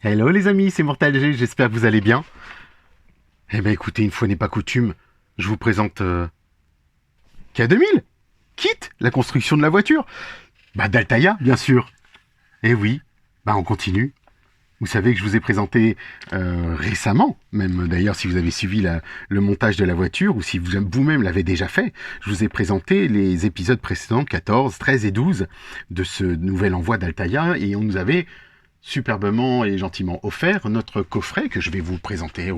Hello les amis, c'est Mortal G, j'espère que vous allez bien. Eh ben écoutez, une fois n'est pas coutume, je vous présente K2000, Kit, la construction de la voiture. Bah d'Altaïa, bien sûr. Eh oui, bah on continue. Vous savez que je vous ai présenté récemment, même d'ailleurs si vous avez suivi le montage de la voiture ou si vous-même l'avez déjà fait, je vous ai présenté les épisodes précédents 14, 13 et 12 de ce nouvel envoi d'Altaïa et on nous avait superbement et gentiment offert notre coffret que je vais vous présenter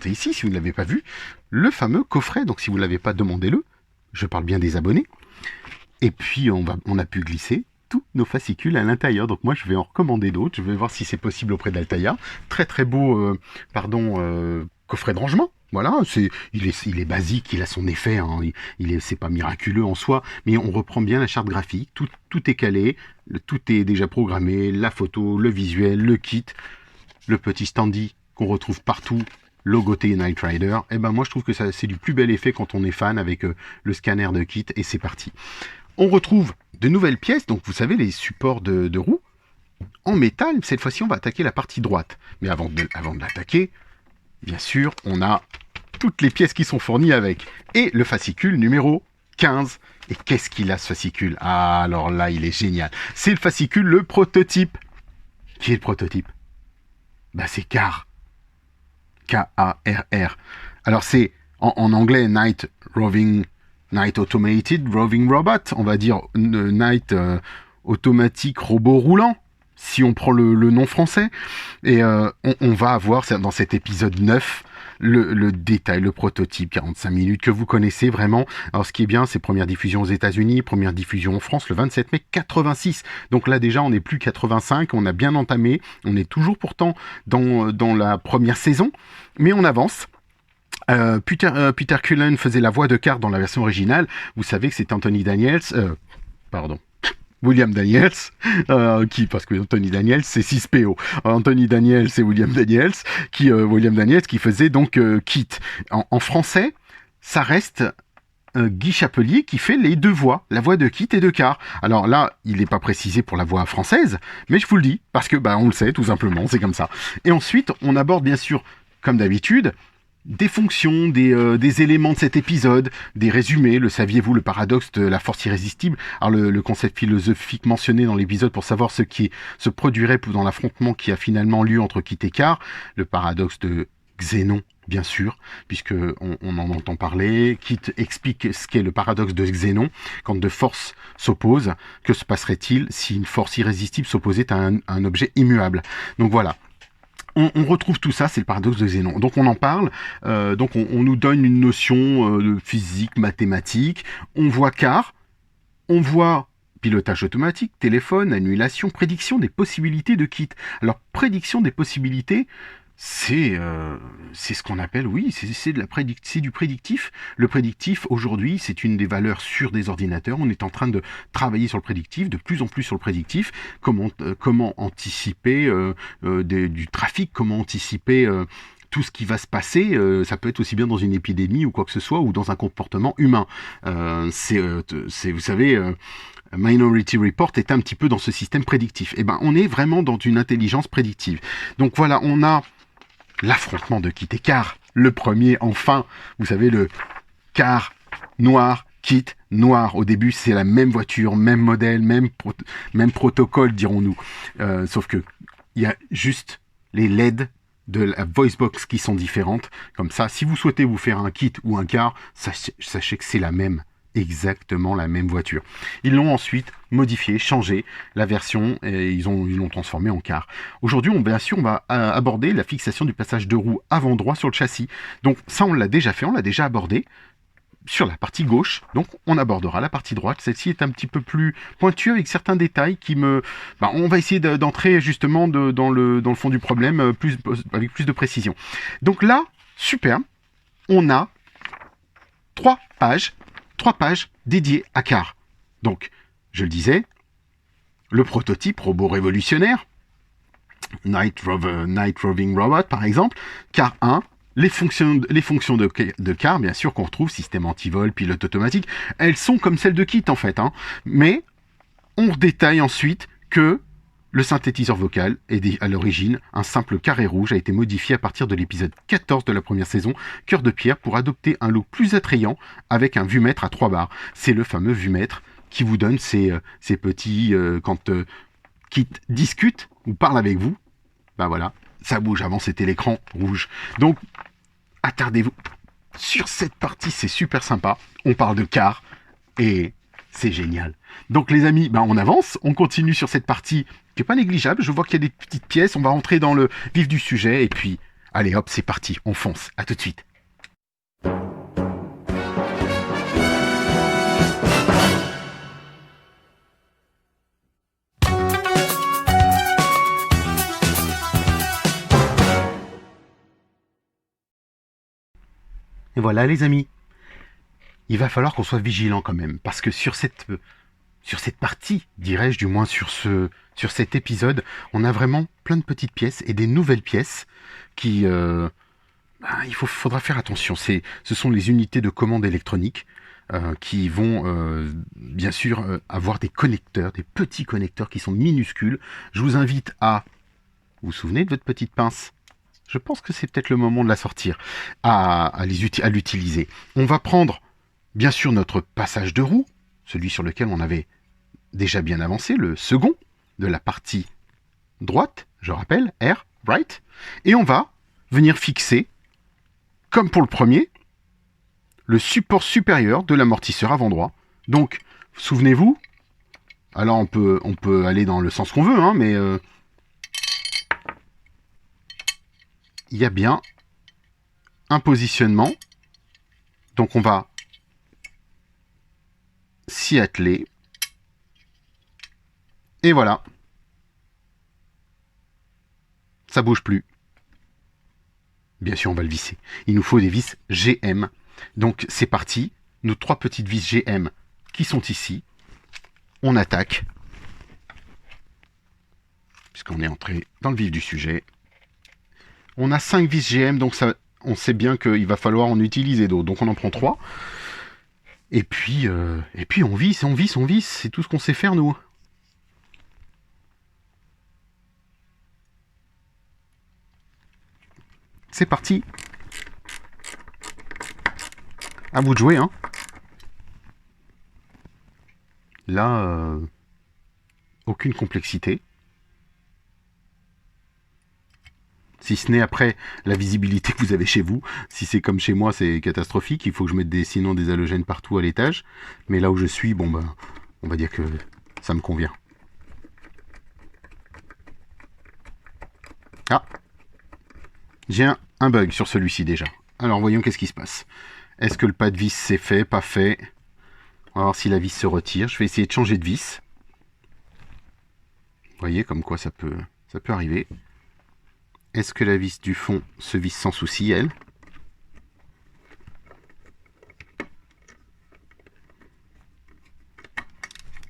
ici si vous ne l'avez pas vu, le fameux coffret, donc si vous ne l'avez pas, demandez-le, je parle bien des abonnés, et puis on a pu glisser tous nos fascicules à l'intérieur, donc moi je vais en recommander d'autres, je vais voir si c'est possible auprès d'Altaïa, très très beau coffret de rangement. Voilà, il est basique, il a son effet, hein, c'est pas miraculeux en soi, mais on reprend bien la charte graphique, tout est calé, tout est déjà programmé, la photo, le visuel, le kit, le petit standy qu'on retrouve partout, logoté Knight Rider. Et ben moi je trouve que c'est du plus bel effet quand on est fan avec le scanner de kit et c'est parti. On retrouve de nouvelles pièces, donc vous savez les supports de roues en métal. Cette fois-ci on va attaquer la partie droite, mais avant de l'attaquer, bien sûr on a toutes les pièces qui sont fournies avec. Et le fascicule numéro 15. Et qu'est-ce qu'il a ce fascicule? Ah, alors là, il est génial. C'est le fascicule, le prototype. Qui est le prototype? Bah, c'est CAR. K-A-R-R. Alors, c'est en anglais Night Automated Roving Robot. On va dire Night automatique robot roulant, si on prend le nom français. Et on va avoir dans cet épisode 9 le détail, le prototype, 45 minutes, que vous connaissez vraiment. Alors ce qui est bien, c'est première diffusion aux États-Unis, première diffusion en France le 27 mai 86. Donc là déjà, on n'est plus 85, on a bien entamé, on est toujours pourtant dans la première saison, mais on avance. Peter Cullen faisait la voix de Car dans la version originale. Vous savez que c'est Anthony Daniels, William Daniels, parce que Anthony Daniels c'est 6PO. Anthony Daniels c'est William Daniels qui faisait donc Kit. En français, ça reste Guy Chapelier qui fait les deux voix, la voix de Kit et de Car. Alors là, il n'est pas précisé pour la voix française, mais je vous le dis, parce que on le sait tout simplement, c'est comme ça. Et ensuite, on aborde bien sûr, comme d'habitude, des fonctions, des éléments de cet épisode, des résumés, le saviez-vous, le paradoxe de la force irrésistible, alors le concept philosophique mentionné dans l'épisode pour savoir ce qui se produirait dans l'affrontement qui a finalement lieu entre Kit et Car, le paradoxe de Xénon, bien sûr, puisque on en entend parler. Kit explique ce qu'est le paradoxe de Xénon, quand deux forces s'opposent, que se passerait-il si une force irrésistible s'opposait à un objet immuable. Donc voilà. On retrouve tout ça, c'est le paradoxe de Xénon. Donc on en parle, donc on nous donne une notion de physique, mathématique. On voit Car, on voit pilotage automatique, téléphone, annulation, prédiction des possibilités de Kit. Alors prédiction des possibilités, c'est ce qu'on appelle, oui, c'est du prédictif. Le prédictif, aujourd'hui, c'est une des valeurs sûres des ordinateurs. On est en train de travailler sur le prédictif, de plus en plus sur le prédictif. Comment anticiper du trafic, comment anticiper tout ce qui va se passer. Ça peut être aussi bien dans une épidémie ou quoi que ce soit, ou dans un comportement humain. Vous savez... Minority Report est un petit peu dans ce système prédictif. Et on est vraiment dans une intelligence prédictive. Donc voilà, on a l'affrontement de Kit et Car, le premier, enfin, vous savez, le Car noir, Kit noir. Au début, c'est la même voiture, même modèle, même protocole, dirons-nous. Sauf que il y a juste les LED de la VoiceBox qui sont différentes. Comme ça, si vous souhaitez vous faire un Kit ou un Car, sachez que c'est la même. Exactement la même voiture. Ils l'ont ensuite modifié, changé la version et ils l'ont transformé en Car. Aujourd'hui, on va aborder la fixation du passage de roue avant droit sur le châssis. Donc ça, on l'a déjà fait, on l'a déjà abordé sur la partie gauche. Donc on abordera la partie droite. Celle-ci est un petit peu plus pointue avec certains détails qui me... on va essayer d'entrer justement dans le fond du problème avec plus de précision. Donc là, super, on a 3 pages dédiées à Car. Donc, je le disais, le prototype robot révolutionnaire, Night Roving Robot par exemple, Car 1, les fonctions de Car, bien sûr, qu'on retrouve, système anti-vol, pilote automatique, elles sont comme celles de Kit en fait, mais on détaille ensuite que Le synthétiseur vocal est à l'origine un simple carré rouge, a été modifié à partir de l'épisode 14 de la première saison, Cœur de pierre, pour adopter un look plus attrayant avec un vumètre à 3 barres. C'est le fameux vumètre qui vous donne ces petits... quand Kit discute ou parle avec vous, ben voilà, ça bouge. Avant c'était l'écran rouge. Donc, attardez-vous sur cette partie, c'est super sympa. On parle de car et c'est génial. Donc les amis, ben on avance, on continue sur cette partie qui n'est pas négligeable. Je vois qu'il y a des petites pièces, on va rentrer dans le vif du sujet et puis, allez hop, c'est parti, on fonce. À tout de suite. Et voilà les amis, il va falloir qu'on soit vigilant quand même, parce que sur cette partie, dirais-je, du moins sur cet épisode, on a vraiment plein de petites pièces et des nouvelles pièces qui... il faudra faire attention. Ce sont les unités de commande électronique qui vont bien sûr avoir des connecteurs, des petits connecteurs qui sont minuscules. Je vous invite à... Vous vous souvenez de votre petite pince ? Je pense que c'est peut-être le moment de la sortir, à l'utiliser. On va prendre, bien sûr, notre passage de roue, celui sur lequel on avait déjà bien avancé, le second de la partie droite, je rappelle, R, right, et on va venir fixer, comme pour le premier, le support supérieur de l'amortisseur avant droit. Donc, souvenez-vous, alors on peut aller dans le sens qu'on veut, hein, mais... il y a bien un positionnement. Donc on va s'y atteler. Et voilà. Ça bouge plus. Bien sûr, on va le visser. Il nous faut des vis GM. Donc c'est parti. Nos 3 petites vis GM qui sont ici. On attaque. Puisqu'on est entré dans le vif du sujet. On a 5 vis GM, donc ça, on sait bien qu'il va falloir en utiliser d'autres. Donc on en prend 3. Et puis on visse. C'est tout ce qu'on sait faire, nous. C'est parti. À vous de jouer, hein. Là, aucune complexité. Si ce n'est après la visibilité que vous avez chez vous. Si c'est comme chez moi, c'est catastrophique. Il faut que je mette sinon des halogènes partout à l'étage. Mais là où je suis, bon ben, on va dire que ça me convient. Ah, j'ai un bug sur celui-ci déjà. Alors voyons qu'est-ce qui se passe. Est-ce que le pas de vis c'est fait, pas fait? On va voir si la vis se retire. Je vais essayer de changer de vis. Vous voyez comme quoi ça peut arriver. Est-ce que la vis du fond se visse sans souci, elle?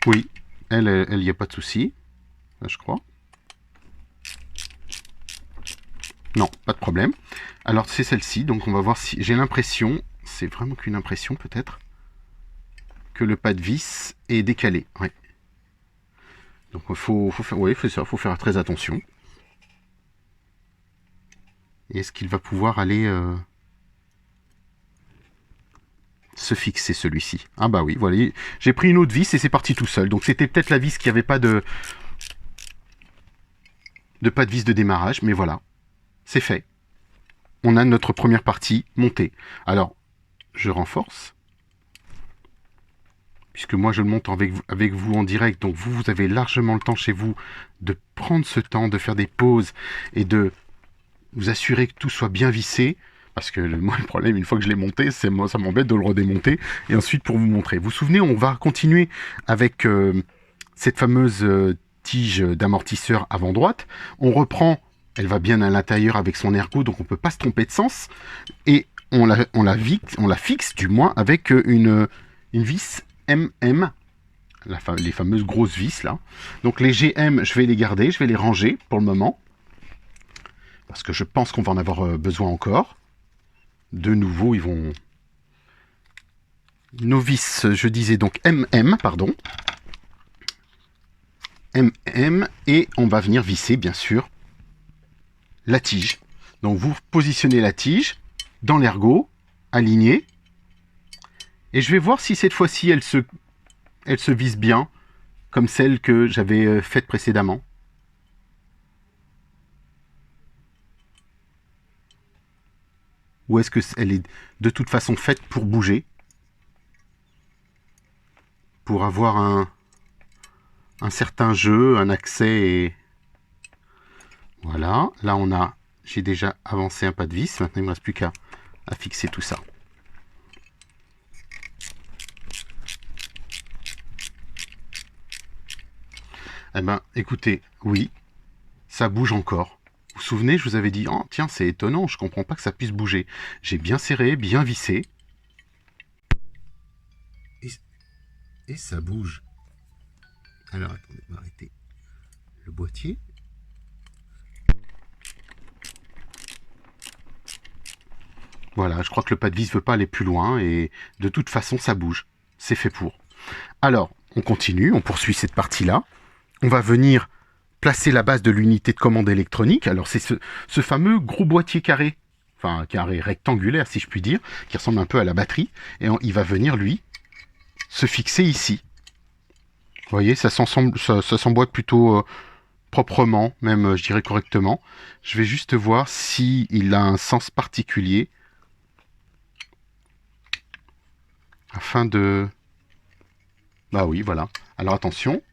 Oui, elle y a pas de souci. Là, je crois. Non, pas de problème. Alors, c'est celle-ci. Donc, on va voir si... J'ai l'impression, c'est vraiment qu'une impression peut-être, que le pas de vis est décalé. Ouais. Donc, faut faire très attention. Et est-ce qu'il va pouvoir aller se fixer celui-ci? Ah bah oui, voilà. J'ai pris une autre vis et c'est parti tout seul. Donc c'était peut-être la vis qui n'avait pas de pas de vis de démarrage, mais voilà. C'est fait. On a notre première partie montée. Alors, je renforce. Puisque moi je le monte avec vous en direct, donc vous avez largement le temps chez vous de prendre ce temps, de faire des pauses et de vous assurer que tout soit bien vissé, parce que moi le problème, une fois que je l'ai monté, ça m'embête de le redémonter, et ensuite pour vous montrer. Vous vous souvenez, on va continuer avec cette fameuse tige d'amortisseur avant droite. On reprend, elle va bien à l'intérieur avec son ergot, donc on ne peut pas se tromper de sens, et on la fixe du moins avec une vis MM, les fameuses grosses vis là. Donc les GM, je vais les garder, je vais les ranger pour le moment, parce que je pense qu'on va en avoir besoin encore. De nouveau, ils vont... Nos vis, je disais donc MM, pardon. et on va venir visser, bien sûr, la tige. Donc vous positionnez la tige dans l'ergot, alignée, et je vais voir si cette fois-ci elle se visse bien, comme celle que j'avais faite précédemment. Ou est-ce qu'elle est de toute façon faite pour bouger, pour avoir un certain jeu, un accès et... Voilà, là j'ai déjà avancé un pas de vis, maintenant il ne me reste plus qu'à fixer tout ça. Eh ben, écoutez, oui, ça bouge encore. Vous vous souvenez, je vous avais dit, oh tiens, c'est étonnant, je comprends pas que ça puisse bouger. J'ai bien serré, bien vissé. Et ça bouge. Alors, attendez, on va arrêter le boîtier. Voilà, je crois que le pas de vis ne veut pas aller plus loin et de toute façon, ça bouge. C'est fait pour. Alors, on continue, on poursuit cette partie-là. On va venir placer la base de l'unité de commande électronique. Alors, c'est ce fameux gros boîtier carré, enfin carré rectangulaire, si je puis dire, qui ressemble un peu à la batterie. Et il va venir, lui, se fixer ici. Vous voyez, ça s'emboîte plutôt proprement, même, je dirais correctement. Je vais juste voir s'il a un sens particulier. Afin de... Bah oui, voilà. Alors attention.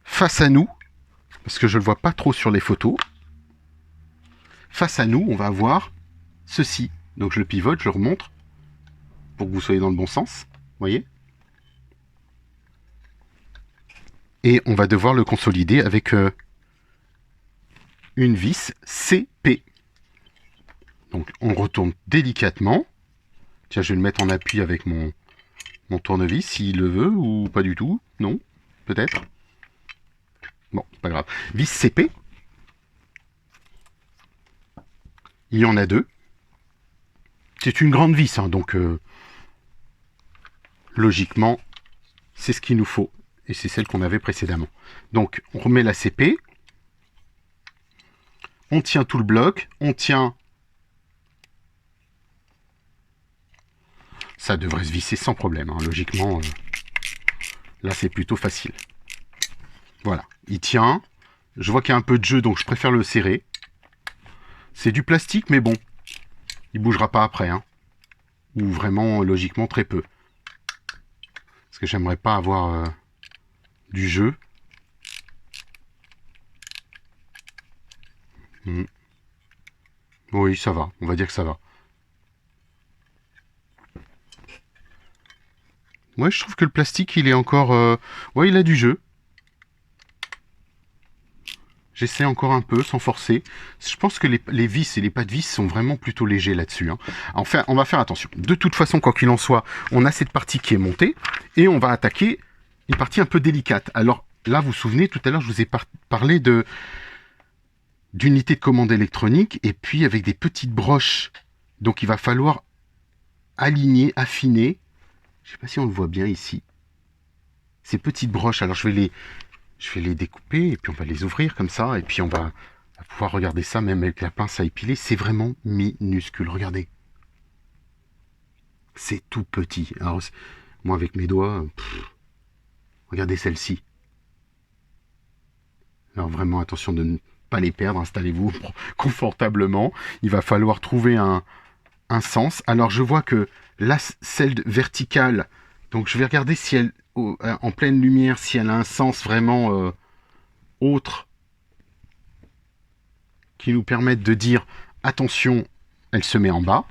Face à nous, parce que je ne le vois pas trop sur les photos, face à nous, on va avoir ceci. Donc je le pivote, je le remonte, pour que vous soyez dans le bon sens. Vous voyez ? Et on va devoir le consolider avec une vis CP. Donc on retourne délicatement. Tiens, je vais le mettre en appui avec mon tournevis, s'il le veut, ou pas du tout. Non, peut-être. Bon, c'est pas grave. Vis CP. Il y en a deux. C'est une grande vis, hein, donc logiquement, c'est ce qu'il nous faut. Et c'est celle qu'on avait précédemment. Donc, on remet la CP. On tient tout le bloc. On tient... Ça devrait se visser sans problème, hein. Logiquement, là, c'est plutôt facile. Voilà, il tient. Je vois qu'il y a un peu de jeu, donc je préfère le serrer. C'est du plastique, mais bon, il bougera pas après, hein. Ou vraiment, logiquement, très peu. Parce que j'aimerais pas avoir du jeu. Oui, ça va, on va dire que ça va. Ouais, je trouve que le plastique, il est encore... Ouais, il a du jeu. J'essaie encore un peu, sans forcer. Je pense que les vis et les pas de vis sont vraiment plutôt légers là-dessus, hein. Enfin, on va faire attention. De toute façon, quoi qu'il en soit, on a cette partie qui est montée. Et on va attaquer une partie un peu délicate. Alors là, vous vous souvenez, tout à l'heure, je vous ai parlé d'unité de commande électronique. Et puis, avec des petites broches. Donc, il va falloir aligner, affiner. Je ne sais pas si on le voit bien ici. Ces petites broches, alors je vais les découper et puis on va les ouvrir comme ça. Et puis on va pouvoir regarder ça même avec la pince à épiler. C'est vraiment minuscule, regardez. C'est tout petit. Alors, moi avec mes doigts, regardez celle-ci. Alors vraiment attention de ne pas les perdre, installez-vous confortablement. Il va falloir trouver un sens. Alors je vois que là, celle verticale, donc je vais regarder si elle, en pleine lumière, si elle a un sens vraiment autre qui nous permette de dire attention, elle se met en bas.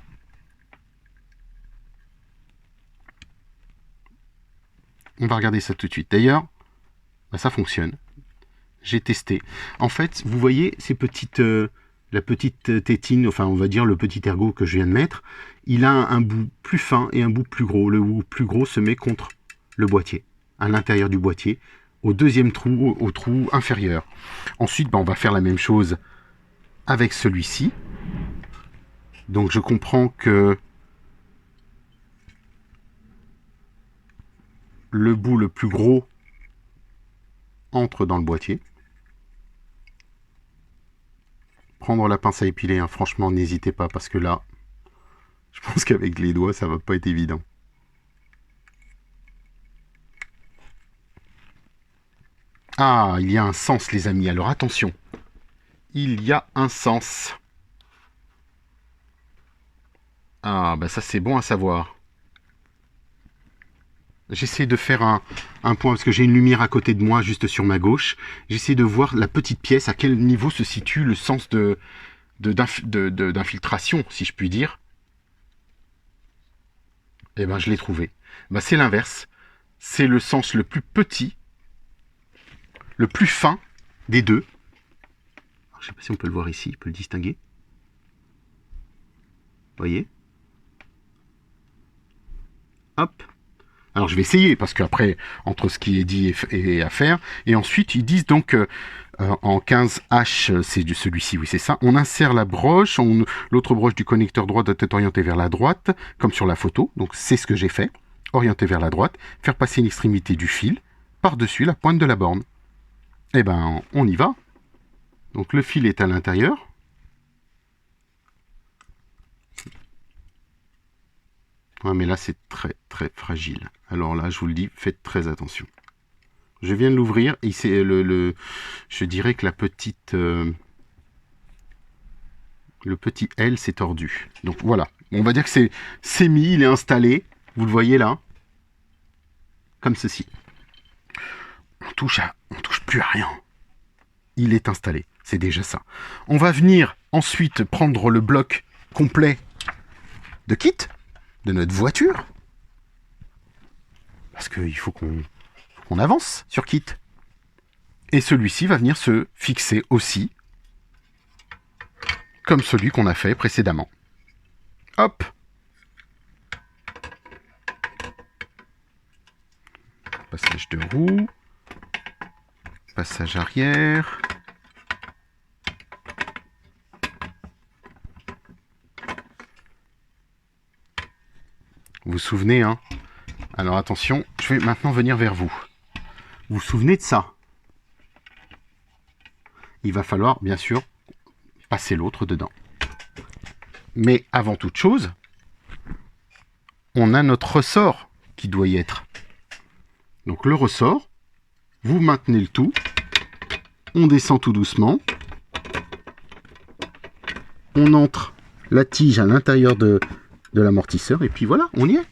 On va regarder ça tout de suite. D'ailleurs, bah, ça fonctionne. J'ai testé. En fait, vous voyez ces petites... la petite tétine, enfin on va dire le petit ergot que je viens de mettre, il a un bout plus fin et un bout plus gros. Le bout plus gros se met contre le boîtier, à l'intérieur du boîtier, au deuxième trou, au trou inférieur. Ensuite, on va faire la même chose avec celui-ci. Donc je comprends que le bout le plus gros entre dans le boîtier. Prendre la pince à épiler, hein. Franchement, n'hésitez pas, parce que là, je pense qu'avec les doigts, ça va pas être évident. Ah, il y a un sens, les amis, alors attention. Il y a un sens. Ah, bah ça c'est bon à savoir. J'essaie de faire un point, parce que j'ai une lumière à côté de moi, juste sur ma gauche. J'essaie de voir la petite pièce, à quel niveau se situe le sens d'infiltration, si je puis dire. Eh ben, je l'ai trouvé. Bah, c'est l'inverse. C'est le sens le plus petit, le plus fin des deux. Alors, je sais pas si on peut le voir ici, on peut le distinguer. Vous voyez? Hop. Alors je vais essayer, parce qu'après, entre ce qui est dit et à faire, et ensuite ils disent donc en 15H, c'est celui-ci, oui c'est ça, on insère la broche, l'autre broche du connecteur droit doit être orientée vers la droite, comme sur la photo, donc c'est ce que j'ai fait, orienter vers la droite, faire passer une extrémité du fil par-dessus la pointe de la borne. Eh ben, on y va. Donc le fil est à l'intérieur. Ouais, mais là c'est très très fragile. Alors là, je vous le dis, faites très attention. Je viens de l'ouvrir et c'est je dirais que la petite, le petit L s'est tordu. Donc voilà, on va dire que c'est mis, il est installé. Vous le voyez là, comme ceci. On touche plus à rien. Il est installé, c'est déjà ça. On va venir ensuite prendre le bloc complet de kit de notre voiture, parce qu'il faut qu'on avance sur kit. Et celui-ci va venir se fixer aussi, comme celui qu'on a fait précédemment. Hop. Passage de roue. Passage arrière. Vous vous souvenez, hein? Alors attention, je vais maintenant venir vers vous. Vous vous souvenez de ça? Il va falloir, bien sûr, passer l'autre dedans. Mais avant toute chose, on a notre ressort qui doit y être. Donc le ressort, vous maintenez le tout, on descend tout doucement, on entre la tige à l'intérieur de l'amortisseur, et puis voilà, on y est.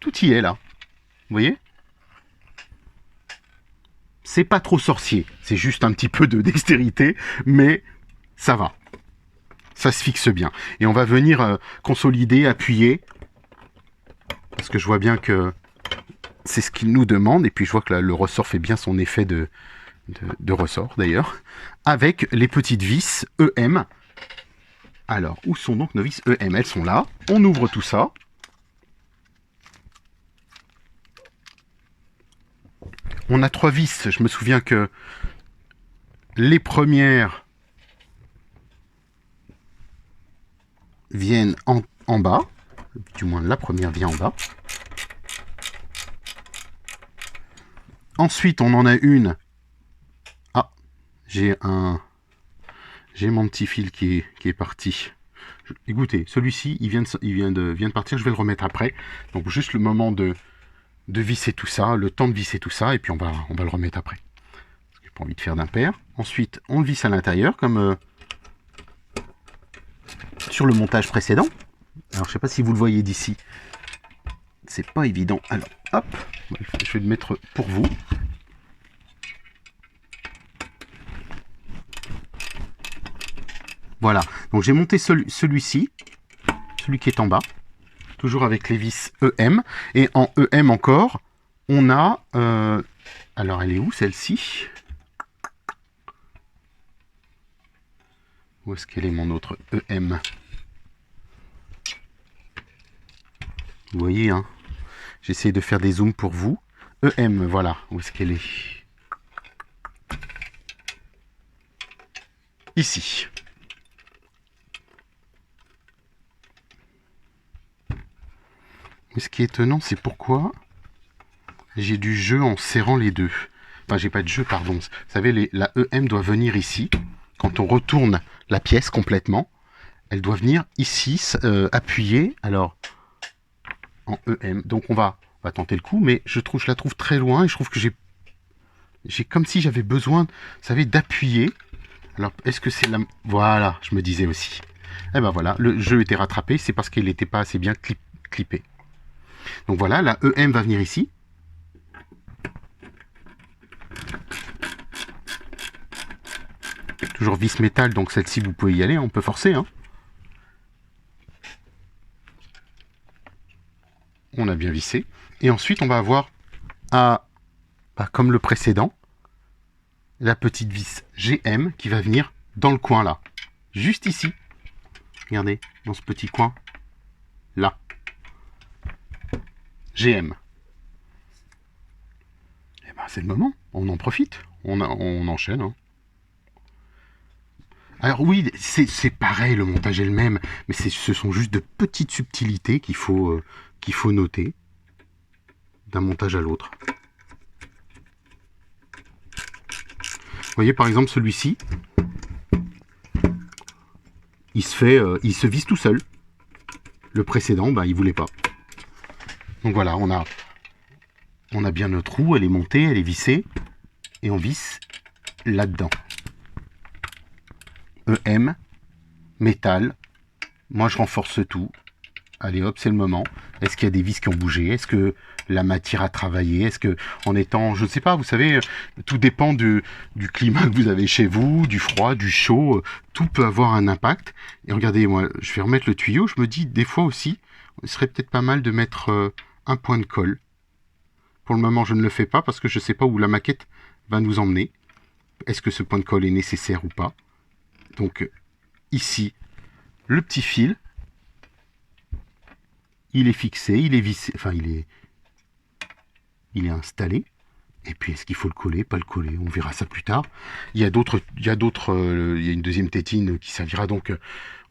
Tout y est là, vous voyez? C'est pas trop sorcier, c'est juste un petit peu de dextérité, mais ça va. Ça se fixe bien. Et on va venir consolider, appuyer, parce que je vois bien que c'est ce qu'il nous demande, et puis je vois que là, le ressort fait bien son effet de ressort d'ailleurs, avec les petites vis EM. Alors, où sont donc nos vis EM? Elles sont là. On ouvre tout ça. On a 3 vis. Je me souviens que les premières viennent en bas. Du moins, la première vient en bas. Ensuite, on en a une. Ah, j'ai mon petit fil qui est parti. Écoutez, celui-ci, il vient de partir. Je vais le remettre après. Donc, juste le moment de visser tout ça, le temps de visser tout ça, et puis on va le remettre après. J'ai pas envie de faire d'impair. Ensuite, on le visse à l'intérieur, comme sur le montage précédent. Alors, je sais pas si vous le voyez d'ici. C'est pas évident. Alors, hop, je vais le mettre pour vous. Voilà, donc j'ai monté celui-ci, celui qui est en bas, toujours avec les vis EM, et en EM encore, on a, alors elle est où celle-ci? Où est-ce qu'elle est mon autre EM? Vous voyez, hein, j'essaie de faire des zooms pour vous. EM, voilà, où est-ce qu'elle est? Ici. Mais ce qui est étonnant, c'est pourquoi j'ai du jeu en serrant les deux. Enfin, j'ai pas de jeu, pardon. Vous savez, la EM doit venir ici. Quand on retourne la pièce complètement, elle doit venir ici, appuyer. Alors, en EM. Donc, on va tenter le coup, mais je la trouve très loin et je trouve que j'ai comme si j'avais besoin, vous savez, d'appuyer. Alors, est-ce que c'est la... Voilà, je me disais aussi. Eh ben voilà, le jeu était rattrapé, c'est parce qu'il n'était pas assez bien clippé. Donc voilà, la EM va venir ici. Toujours vis métal, donc celle-ci vous pouvez y aller, on peut forcer. Hein. On a bien vissé. Et ensuite on va avoir, comme le précédent, la petite vis GM qui va venir dans le coin là. Juste ici. Regardez, dans ce petit coin. Là. GM. Et ben c'est le moment, on en profite. On enchaîne. Hein. Alors oui, c'est pareil, le montage est le même, mais ce sont juste de petites subtilités qu'il faut noter d'un montage à l'autre. Vous voyez par exemple celui-ci, il se visse tout seul. Le précédent, il voulait pas. Donc voilà, on a bien notre roue, elle est montée, elle est vissée, et on visse là-dedans. EM, métal, moi je renforce tout. Allez hop, c'est le moment. Est-ce qu'il y a des vis qui ont bougé? Est-ce que la matière a travaillé? Est-ce que, en étant, je ne sais pas, vous savez, tout dépend du climat que vous avez chez vous, du froid, du chaud, tout peut avoir un impact. Et regardez, moi, je vais remettre le tuyau, je me dis, des fois aussi, il serait peut-être pas mal de mettre un point de colle. Pour le moment, je ne le fais pas parce que je ne sais pas où la maquette va nous emmener. Est-ce que ce point de colle est nécessaire ou pas? Donc, ici, le petit fil, il est fixé, il est vissé, enfin il est installé. Et puis est-ce qu'il faut le coller, pas le coller, on verra ça plus tard. Il y a une deuxième tétine qui servira donc à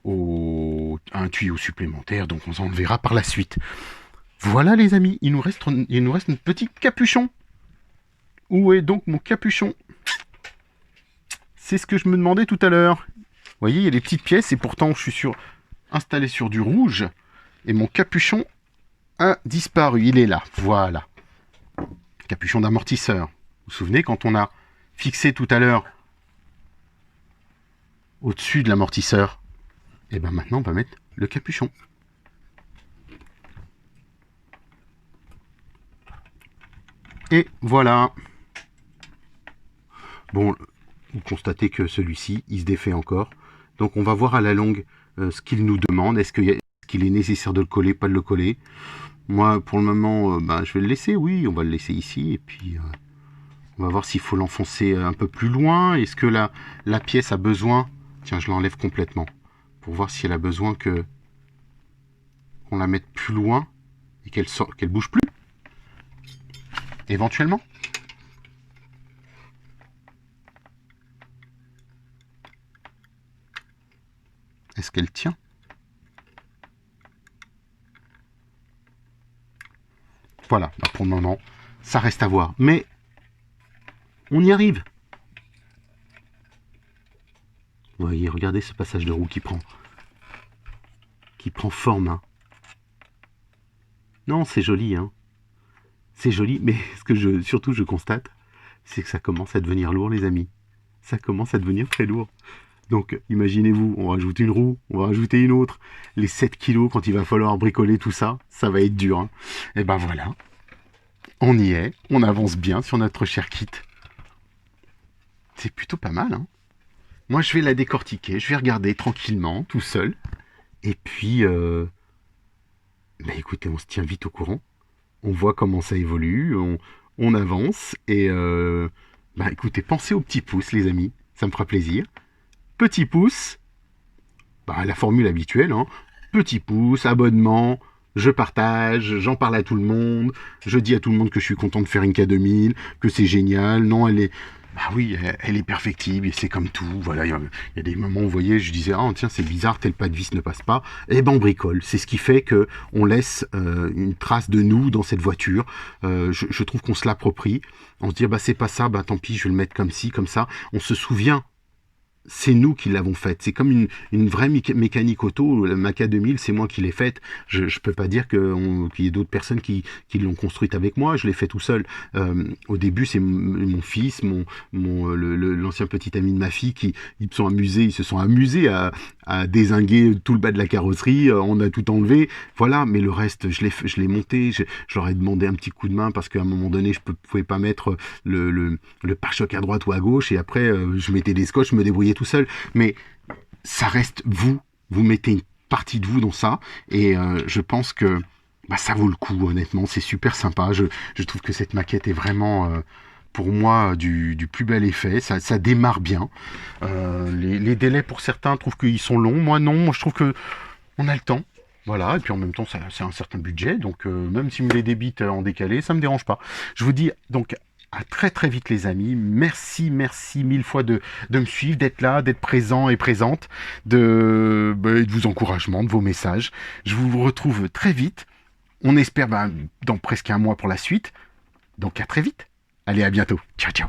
un tuyau supplémentaire, donc on s'en verra par la suite. Voilà les amis, il nous reste notre petit capuchon. Où est donc mon capuchon? C'est ce que je me demandais tout à l'heure. Vous voyez, il y a des petites pièces et pourtant je suis installé sur du rouge. Et mon capuchon a disparu. Il est là. Voilà. Capuchon d'amortisseur. Vous vous souvenez quand on a fixé tout à l'heure au-dessus de l'amortisseur? Et bien maintenant, on va mettre le capuchon. Et voilà. Bon, vous constatez que celui-ci, il se défait encore. Donc on va voir à la longue ce qu'il nous demande. Est-ce qu'il est nécessaire de le coller, pas de le coller? Moi, pour le moment, je vais le laisser, oui, on va le laisser ici. Et puis, on va voir s'il faut l'enfoncer un peu plus loin. Est-ce que la pièce a besoin... Tiens, je l'enlève complètement. Pour voir si elle a besoin qu'on la mette plus loin et qu'elle bouge plus. Éventuellement. Est-ce qu'elle tient? Voilà, pour le moment, ça reste à voir. Mais on y arrive. Vous voyez, regardez ce passage de roue qui prend forme. Hein. Non, c'est joli. Hein. C'est joli, mais ce que surtout je constate, c'est que ça commence à devenir lourd, les amis. Ça commence à devenir très lourd. Donc, imaginez-vous, on rajoute une roue, on va rajouter une autre. Les 7 kilos, quand il va falloir bricoler tout ça, ça va être dur. Hein. Et ben voilà, on y est, on avance bien sur notre cher kit. C'est plutôt pas mal. Hein. Moi, je vais la décortiquer, je vais regarder tranquillement, tout seul. Et puis, écoutez, on se tient vite au courant. On voit comment ça évolue, on avance. Et écoutez, pensez au petit pouce, les amis, ça me fera plaisir. Petit pouce, la formule habituelle, hein. Petit pouce, abonnement, je partage, j'en parle à tout le monde, je dis à tout le monde que je suis content de faire une K2000, que c'est génial. Non, elle est, bah oui, elle est perfectible et c'est comme tout. Voilà, il y a des moments où vous voyez, je disais, ah tiens, c'est bizarre, tel pas de vis ne passe pas. Eh ben, on bricole. C'est ce qui fait que on laisse une trace de nous dans cette voiture. Je trouve qu'on se l'approprie. On se dit, bah c'est pas ça, bah tant pis, je vais le mettre comme ci, comme ça. On se souvient, c'est nous qui l'avons faite. C'est comme une vraie mécanique auto. La Maca 2000, c'est moi qui l'ai faite. Je ne peux pas dire qu'il y ait d'autres personnes qui l'ont construite avec moi. Je l'ai fait tout seul. Au début, c'est mon fils, l'ancien petit ami de ma fille ils se sont amusés à dézinguer tout le bas de la carrosserie. On a tout enlevé. Voilà, mais le reste, je l'ai monté. Je leur ai demandé un petit coup de main parce qu'à un moment donné, je ne pouvais pas mettre le pare-choc à droite ou à gauche. Et après, je mettais des scotch, je me débrouillais tout seul, mais ça reste vous mettez une partie de vous dans ça, et je pense que bah, ça vaut le coup, honnêtement, c'est super sympa, je trouve que cette maquette est vraiment... pour moi, du plus bel effet, ça démarre bien. Les délais pour certains trouvent qu'ils sont longs, moi non, moi je trouve que on a le temps. Voilà, et puis en même temps, c'est un certain budget, donc même si me les débite en décalé, ça me dérange pas. Je vous dis donc à très très vite les amis. Merci, merci mille fois de me suivre, d'être là, d'être présent et présente, de vos encouragements, de vos messages. Je vous retrouve très vite. On espère dans presque un mois pour la suite. Donc à très vite. Allez, à bientôt. Ciao, ciao.